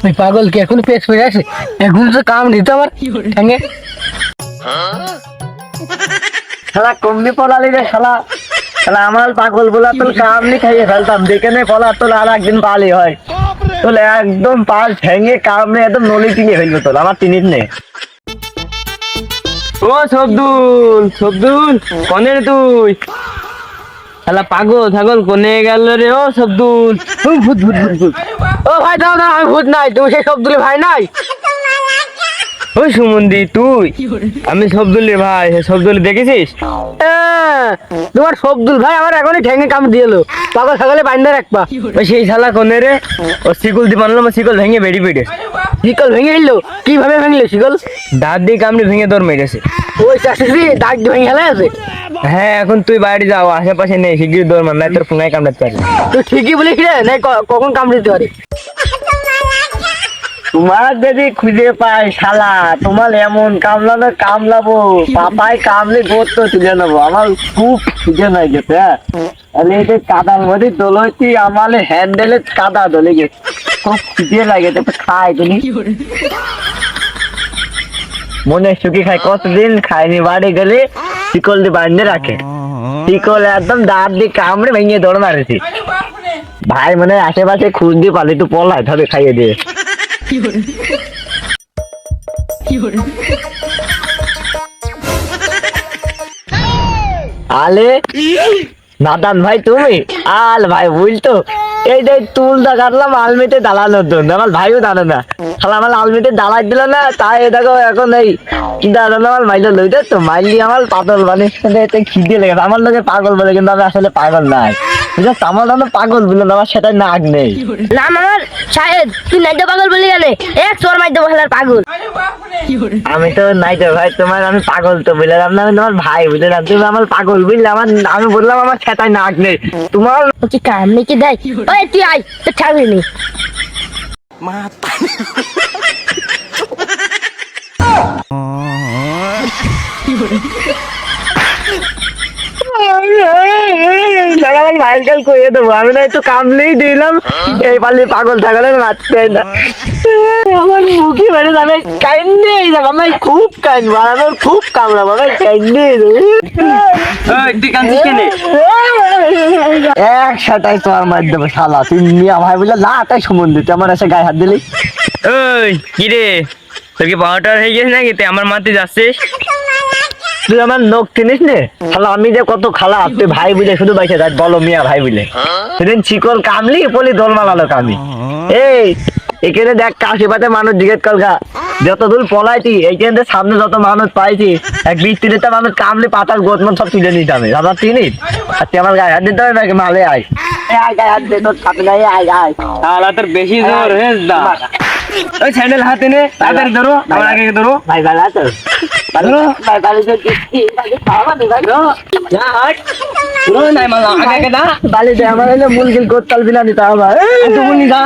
ওই পাগল কি এখন পেট হয়ে আছে? এখন তো কাম নিতে আমার ঠ্যাঙে। শালা কমনি পলালি রে শালা। শালা আমার পাগল বলা তোর কাম নি খাইয়ে ফেলতাম, দেখে নে পলা তোর আর একদিন পালি হয় তোর একদম পাল ভেঙে কামড়ে একদম নলি টিনে ফেলবো তোর আমার তিনির নে। ও সবদুল, সবদুল কনে রে তুই? শালা পাগল ছাগল কোনে গেল রে? ও সবদুল, ভূত ভূত ভূত ভূত। ও ভাই দাও দাও, আমি ভূত নাই, তুমি সেই শব্দুলি ভাই নাই? ওই সুমন্দি তুই? আমি সবদুলের ভাই। সবদুল দেখেছিস? হ্যাঁ, তোমার শব্দুল ভাই আমার এখনই ঠ্যাঙে কাম দিয়েলো, পাগল ছাগলে বাইন্দা রাখবা। ওই সেই শালা কোনে রে? ও শিকল দি বানলো, শিকল ভেঙে বেড়ি পেটে। শিকল ভেঙে এলো? কিভাবে ভেঙলো শিকল? দাঁত দিয়ে কামড়ে ভেঙে তোর মেরেছে। ওই চাষি দাগ দিয়ে ভেঙে খেলা আছে। হ্যাঁ এখন তুই বাইরে যাও, আশেপাশে নেই, শিগগির দৌড় মার, নাই তোর ফোনায় কামড়াতে পারবি। তুই ঠিকই বলিস রে, নাই কখন কাম দিতে পারে। তোমার যদি খুঁজে পাই শালা, তোমার এমন কামলানো কামলাবো, পাপায় কামলে গোত্র তুলে নেবো। আমার খুব খুঁজে নাই গেছে। হ্যাঁ তাহলে এই যে কাদার মধ্যে দোলইছি, আমার হ্যান্ডেলে কাদা দলে গেছে, খুব খুঁজে লাগে তো খাই তুমি। মনে সুখী খাই, কতদিন খাইনি, বাড়ি গেলে শিকল দিয়ে বাঁধে রাখে, শিকল একদম দাঁত দিয়ে কামড়ে ভেঙে দৌড় মারেছি। ভাই মানে আশেপাশে খুঁজ দিয়ে পালি, একটু পলায় ধরে খাইয়ে দিয়ে। আলে নাদান ভাই তুমি? আল ভাই বুঝতো এই যে তুলটা কাটলাম আলমিতে দাঁড়ানোর জন্য, আমার ভাইও দাঁড়ানো না, তাহলে আমার আলমিতে দাঁড়াই দিল না, তাই দেখো এখন এই কি দাঁড়ানো আমার মাইলে লইতে তো মাইলি আমার পাগল মানে খিদে লেগেছে। আমার লোকে পাগল বলে কিন্তু আমি আসলে পাগল নাই, বুঝছো? আমার জন্য পাগল বললো না, আমার সেটাই নাক নেই। নাম আমার শাহেদ, তুই নাইডা পাগল বলি জানে এক চোর মাইতে বসার পাগল। আমি তো নাই তো ভাই, তোমার আমি পাগল তো বললাম না, আমি তোমার ভাই বুঝলাম, তুমি আমার পাগল বুঝলে, আমার আমি বললাম আমার সেটাই নাক নেই তোমার। কি কাম নাকি দেয়? ওই তুই আয়, তো ছাড়বি নি। ভাইকাল কইয়ে দেবো, আমি না একটু কামলেই দিলাম, এই পালি পাগল থাকলে মারতে না। আমার মুখি মানে আমি কাইন্ডে আমি খুব কাইন্ড বাড়ানোর খুব কামড়াবো, আমি কাইন্ডে একসাথে তোমার মার দেবো শালা। তুই মিয়া ভাই বলে না তাই সম্বন্ধে তুই আমার এসে গায়ে হাত দিলি। ওই কি রে, তোর কি পাউডার হয়ে গেছে নাকি তুই আমার মারতে যাচ্ছিস? তুই আমার নখ চিনিস নে শালা, আমি যে কত খারাপ তুই ভাই বুঝে শুধু বাইসে যাই বলো মিয়া ভাই বলে। সেদিন চিকল কামলি বলি দোল মালালো কামি। এই এখানে দেখ কাশিপাতে মানুষ জিজ্ঞেস কলকা যত দূর পলাইছি, এইখানে সামনে যত মানুষ পাইছি, এক 20-30টা মানুষ কামলি পাতার গোতমন সব তুলে নিতে হবে। দাদা চিনিস? আর তুই আমার গায়ে হাত দিতে হবে নাকি? মালে আয় আয় গায়ে হাত দে, তোর সাথে গায়ে আয় আয়। শালা তোর বেশি জোর হে দা। ওই স্যান্ডেল হাতে নে, তাড়াতাড়ি ধরো, আমার আগে ধরো। ভাই ভালো আছো? ধরো ভাই ভালো তো কি ভাই খাওয়া দে ভাই। ধরো যা হাট ধরো নাই মালা আগে আগে দা বালি দে, আমার হলো মুলগিল কোতাল বিনা নিতে হবে। তুই বলি যা।